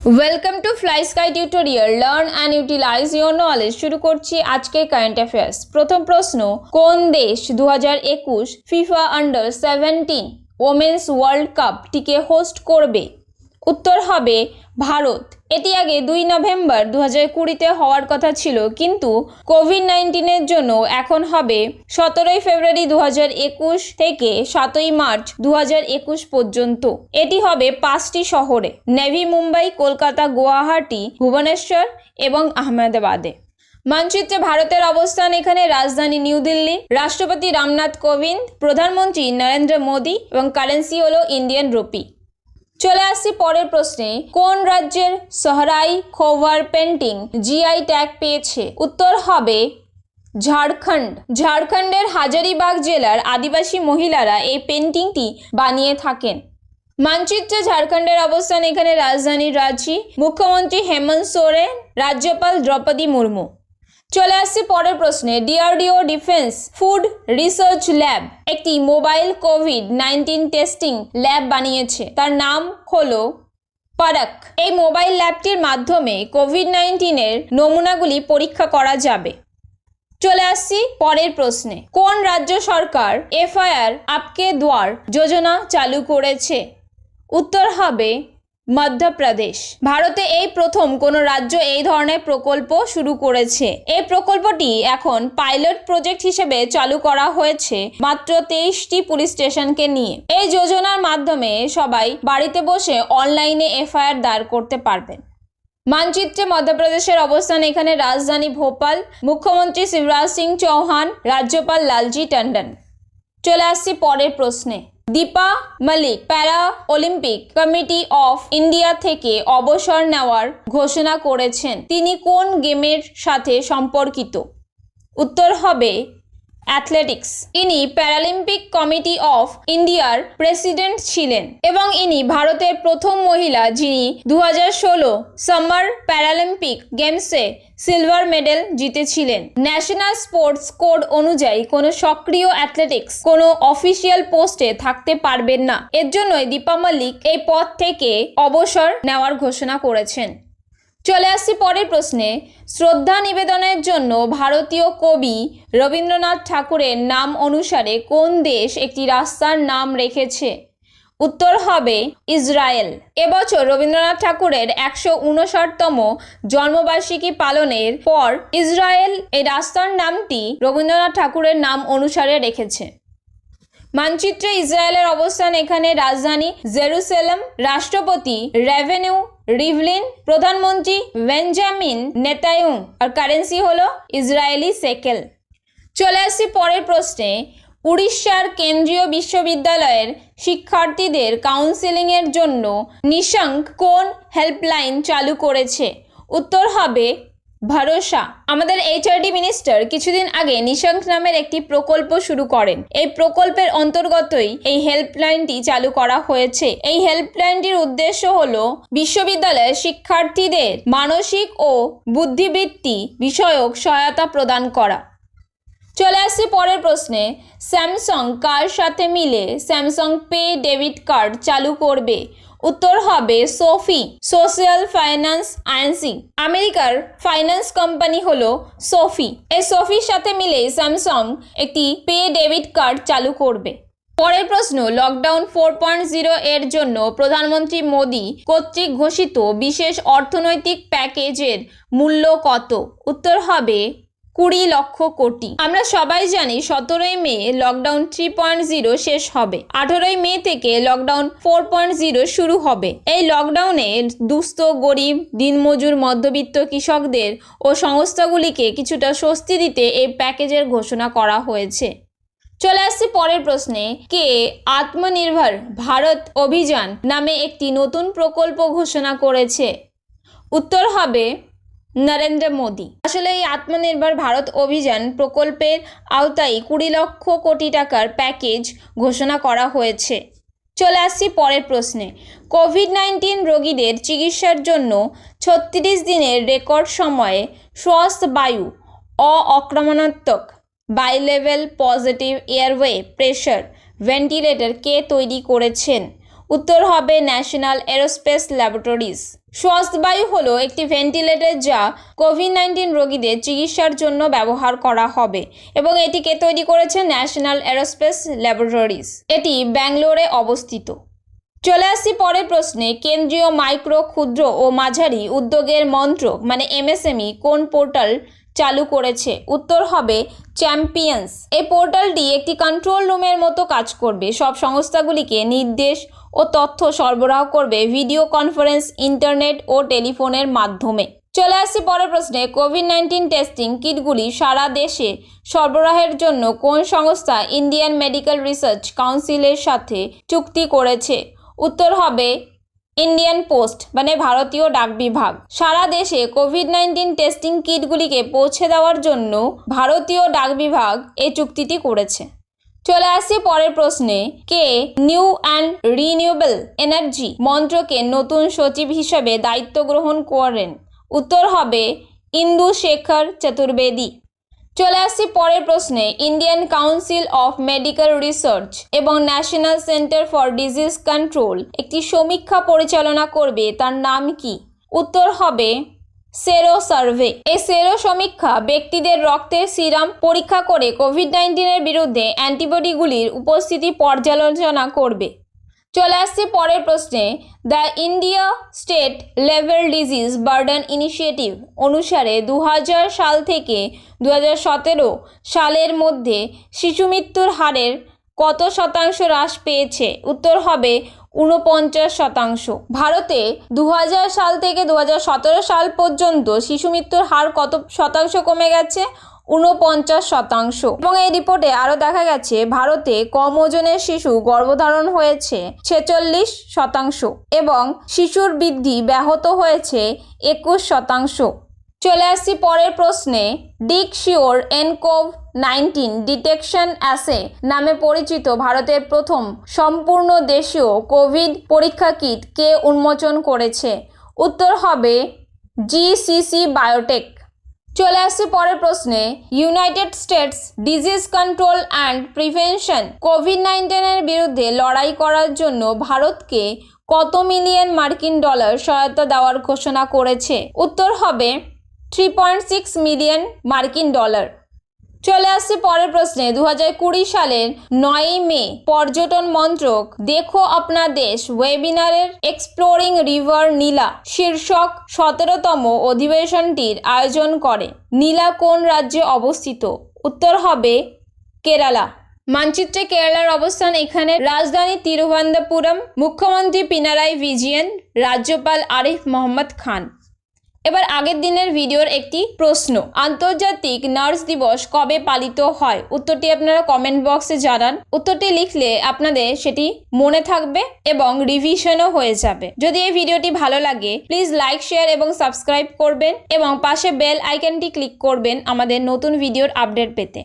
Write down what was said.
Welcome to flysky tutorial learn and utilize your knowledge. শুরু করছি আজকে কারেন্ট অ্যাফেয়ার্স। প্রথম প্রশ্ন, কোন দেশ 2021 ফিফা আন্ডার 17 ওমেন্স ওয়ার্ল্ড কাপটিকে হোস্ট করবে? উত্তর হবে ভারত। এটি আগে 2 নভেম্বর 2020-তে হওয়ার কথা ছিল, কিন্তু কোভিড-19-এর জন্য এখন হবে 17 ফেব্রুয়ারি 2021 থেকে 7 মার্চ 2021 পর্যন্ত। এটি হবে 5টি শহরে: নেভি মুম্বাই, কলকাতা, গুয়াহাটি, ভুবনেশ্বর এবং আহমেদাবাদে। মানচিত্রে ভারতের অবস্থান এখানে রাজধানী নিউ দিল্লি, রাষ্ট্রপতি রামনাথ কোবিন্দ, প্রধানমন্ত্রী নরেন্দ্র মোদী এবং কারেন্সি হলো ইন্ডিয়ান রুপি। চলে আসছি পরের প্রশ্নে, কোন রাজ্যের সহরাই খোভার পেন্টিং জিআই ট্যাগ পেয়েছে? উত্তর হবে ঝাড়খণ্ড। ঝাড়খণ্ডের হাজারিবাগ জেলার আদিবাসী মহিলারা এই পেন্টিংটি বানিয়ে থাকেন। মানচিত্রে ঝাড়খণ্ডের অবস্থান এখানে রাজধানী রাঁচি, মুখ্যমন্ত্রী হেমন্ত সোরেন, রাজ্যপাল দ্রৌপদী মুর্মু। চলে আসছি পরের প্রশ্নে, DRDO defence food research lab একটি মোবাইল কোভিড-19 টেস্টিং ল্যাব বানিয়েছে। তার নাম হলো পারাক। এই মোবাইল ল্যাবটির মাধ্যমে কোভিড-19-এর নমুনাগুলি পরীক্ষা করা যাবে। চলে আসছি পরের প্রশ্নে, কোন রাজ্য সরকার এফআইআর আপকে দ্বার যোজনা চালু করেছে? উত্তর হবে মধ্যপ্রদেশ। ভারতে এই প্রথম কোনো রাজ্য এই ধরনের প্রকল্প শুরু করেছে। এই প্রকল্পটি এখন পাইলট প্রজেক্ট হিসেবে চালু করা হয়েছে মাত্র 23টি পুলিশ স্টেশনকে নিয়ে। এই যোজনার মাধ্যমে সবাই বাড়িতে বসে অনলাইনে এফআইআর দায়ের করতে পারবেন। মানচিত্রে মধ্যপ্রদেশের অবস্থান এখানে রাজধানী ভোপাল, মুখ্যমন্ত্রী শিবরাজ সিং চৌহান, রাজ্যপাল লালজি টন্ডন। চলে আসছি পরের প্রশ্নে, দীপা মালিক প্যারা অলিম্পিক কমিটি অফ ইন্ডিয়া থেকে অবসর নেওয়ার ঘোষণা করেছেন। তিনি কোন গেমের সাথে সম্পর্কিত? উত্তর হবে অ্যাথলেটিক্স। ইনি প্যারালিম্পিক কমিটি অফ ইন্ডিয়ার প্রেসিডেন্ট ছিলেন এবং ইনি ভারতের প্রথম মহিলা যিনি 2016 সামার প্যারালিম্পিক গেমসে সিলভার মেডেল জিতেছিলেন। ন্যাশনাল স্পোর্টস কোড অনুযায়ী কোনো সক্রিয় অ্যাথলেটিক্স কোনো অফিসিয়াল পোস্টে থাকতে পারবেন না। এর জন্যই দীপা মালিক এই পদ থেকে অবসর নেওয়ার ঘোষণা করেছেন। চলে আসছি পরের প্রশ্নে, শ্রদ্ধা নিবেদনের জন্য ভারতীয় কবি রবীন্দ্রনাথ ঠাকুরের নাম অনুসারে কোন দেশ একটি রাস্তার নাম রেখেছে? উত্তর হবে ইসরায়েল। এবছর রবীন্দ্রনাথ ঠাকুরের 159তম জন্মবার্ষিকী পালনের পর ইসরায়েল এই রাস্তার নামটি রবীন্দ্রনাথ ঠাকুরের নাম অনুসারে রেখেছে। মানচিত্রে ইসরায়েলের অবস্থান এখানে রাজধানী জেরুসালেম, রাষ্ট্রপতি রেভেনিউ রিভলিন, প্রধানমন্ত্রী বেঞ্জামিন নেতানিয়াহু আর কারেন্সি হলো ইসরায়েলি সেকেল। চলে আসছি পরের প্রশ্নে, উড়িষ্যার কেন্দ্রীয় বিশ্ববিদ্যালয়ের শিক্ষার্থীদের কাউন্সেলিংয়ের জন্য নিশঙ্ক কোন হেল্পলাইন চালু করেছে? উত্তর হবে ভরসা। আমাদের এইচআরডি মিনিস্টার কিছুদিন আগে নিশঙ্ক নামের একটি প্রকল্প শুরু করেন। এই প্রকল্পের অন্তর্গতই এই হেল্পলাইনটি চালু করা হয়েছে। এই হেল্পলাইনটির উদ্দেশ্য হলো বিশ্ববিদ্যালয়ের শিক্ষার্থীদের মানসিক ও বুদ্ধিবৃত্তি বিষয়ক সহায়তা প্রদান করা। চলে আসছি পরের প্রশ্নে, স্যামসাং কার সাথে মিলে স্যামসাং পে ডেবিট কার্ড চালু করবে? উত্তর হবে সোফি, সোশ্যাল ফাইন্যান্স আইএনসি। আমেরিকার ফাইন্যান্স কোম্পানি হলো সোফি। এই সোফির সাথে মিলে স্যামসাং একটি পে ডেবিট কার্ড চালু করবে। পরের প্রশ্ন, লকডাউন 4.0 এর জন্য প্রধানমন্ত্রী মোদী কর্তৃক ঘোষিত বিশেষ অর্থনৈতিক প্যাকেজের মূল্য কত? উত্তর হবে 20 লক্ষ কোটি। আমরা সবাই জানি 17 মে লকডাউন 3.0 শেষ হবে। 18 মে থেকে লকডাউন 4.0 শুরু হবে। এই লকডাউনে দুস্থ, গরিব, দিনমজুর, মধ্যবিত্ত, কৃষকদের ও সংস্থাগুলিকে কিছুটা স্বস্তি দিতে এই প্যাকেজের ঘোষণা করা হয়েছে। চলে আসছি পরের প্রশ্নে, কে আত্মনির্ভর ভারত অভিযান নামে একটি নতুন প্রকল্প ঘোষণা করেছে? উত্তর হবে নরেন্দ্র মোদী। আসলে এই আত্মনির্ভর ভারত অভিযান প্রকল্পের আওতায় 20 লক্ষ কোটি টাকার প্যাকেজ ঘোষণা করা হয়েছে। চলে আসছি পরের প্রশ্নে, কোভিড-19 রোগীদের চিকিৎসার জন্য 36 দিনের রেকর্ড সময়ে শ্বাস বায়ু অআক্রমণাত্মক বাইলেভেল পজিটিভ এয়ারওয়ে প্রেশার ভেন্টিলেটর কে তৈরি করেছেন? উত্তর হবে ন্যাশনাল এরোস্পেস ল্যাবরেটরিজ। শ্বাসবায়ু হলো একটি ভেন্টিলেটর যা কোভিড-19 রোগীদের চিকিৎসার জন্য ব্যবহার করা হবে এবং এটিকে তৈরি করেছে ন্যাশনাল এরোস্পেস ল্যাবরেটরিজ। এটি ব্যাঙ্গালোরে অবস্থিত। চলে আসছি পরের প্রশ্নে। কেন্দ্রীয় মাইক্রো, ক্ষুদ্র ও মাঝারি উদ্যোগের মন্ত্রক মানে এমএসএমই কোন পোর্টাল চালু করেছে? উত্তর হবে চ্যাম্পিয়ন্স। এই পোর্টালটি একটি কন্ট্রোল রুমের মতো কাজ করবে। সব সংস্থাগুলিকে নির্দেশ ও তথ্য সরবরাহ করবে ভিডিও কনফারেন্স, ইন্টারনেট ও টেলিফোনের মাধ্যমে। চলে আসছি পরের প্রশ্নে। কোভিড-19 টেস্টিং কিটগুলি সারা দেশে সরবরাহের জন্য কোন সংস্থা ইন্ডিয়ান মেডিকেল রিসার্চ কাউন্সিলের সাথে চুক্তি করেছে? উত্তর হবে ইন্ডিয়ান পোস্ট মানে ভারতীয় ডাক বিভাগ। সারা দেশে কোভিড-19 টেস্টিং কিটগুলিকে পৌঁছে দেওয়ার জন্য ভারতীয় ডাক বিভাগ এই চুক্তিটি করেছে। চলে আসছি পরের প্রশ্নে। কে নিউ অ্যান্ড রিনিউয়েবল এনার্জি মন্ত্রকে নতুন সচিব হিসেবে দায়িত্ব গ্রহণ করেন? উত্তর হবে ইন্দু শেখর চতুর্বেদী। চলে আসছি পরের প্রশ্নে। Indian Council of Medical Research এবং National Centre for Disease Control একটি সমীক্ষা পরিচালনা করবে, তার নাম কি? উত্তর হবে সেরো সার্ভে। এই সেরো সমীক্ষা ব্যক্তিদের রক্তের সিরাম পরীক্ষা করে কোভিড-19 বিরুদ্ধে অ্যান্টিবডিগুলির উপস্থিতি পর্যালোচনা করবে। চলে আসছি পরের প্রশ্নে। The India state level disease burden initiative অনুসারে 2000 সাল থেকে 2017 সালের মধ্যে শিশু মৃত্যুর হারের কত শতাংশ হ্রাস পেয়েছে? উত্তর হবে 49%। ভারতে 2000 সাল থেকে 2017 সাল পর্যন্ত শিশু মৃত্যুর হার কত শতাংশ কমে গেছে? 49%। এবং এই রিপোর্টে আরও দেখা গেছে ভারতে কম ওজনের শিশু গর্ভধারণ হয়েছে 46% এবং শিশুর বৃদ্ধি ব্যাহত হয়েছে 21%। চলে আসছি পরের প্রশ্নে। ডিক শিওর এনকোভ-19 ডিটেকশন অ্যাসে নামে পরিচিত ভারতের প্রথম সম্পূর্ণ দেশীয় কোভিড পরীক্ষা কিট কে উন্মোচন করেছে? উত্তর হবে জিসিসি বায়োটেক। চলে আসছি পরের প্রশ্নে। United states disease control and prevention COVID-19 বিরুদ্ধে লড়াই করার জন্য ভারতকে কত মিলিয়ন মার্কিন ডলার সহায়তা দেওয়ার ঘোষণা করেছে? উত্তর হবে 3.6 মিলিয়ন মার্কিন ডলার। চলে আসছি পরের প্রশ্নে। 2020 সালের 9 মে পর্যটন মন্ত্রক দেখো আপনা দেশ ওয়েবিনারের এক্সপ্লোরিং রিভার নীলা শীর্ষক 17তম অধিবেশনটির আয়োজন করে। নীলা কোন রাজ্যে অবস্থিত? উত্তর হবে কেরালা। মানচিত্রে কেরালার অবস্থান এখানে। রাজধানী তিরুবনন্তপুরম। মুখ্যমন্ত্রী পিনারাই বিজয়ন। রাজ্যপাল আরিফ মোহাম্মদ খান। এবার আগের দিনের ভিডিওর একটি প্রশ্ন। আন্তর্জাতিক নার্স দিবস কবে পালিত হয়? উত্তরটি আপনারা কমেন্ট বক্সে জানান। উত্তরটি লিখলে আপনাদের সেটি মনে থাকবে এবং রিভিশনও হয়ে যাবে। যদি এই ভিডিওটি ভালো লাগে প্লিজ লাইক, শেয়ার এবং সাবস্ক্রাইব করবেন এবং পাশে বেল আইকনটি ক্লিক করবেন আমাদের নতুন ভিডিওর আপডেট পেতে।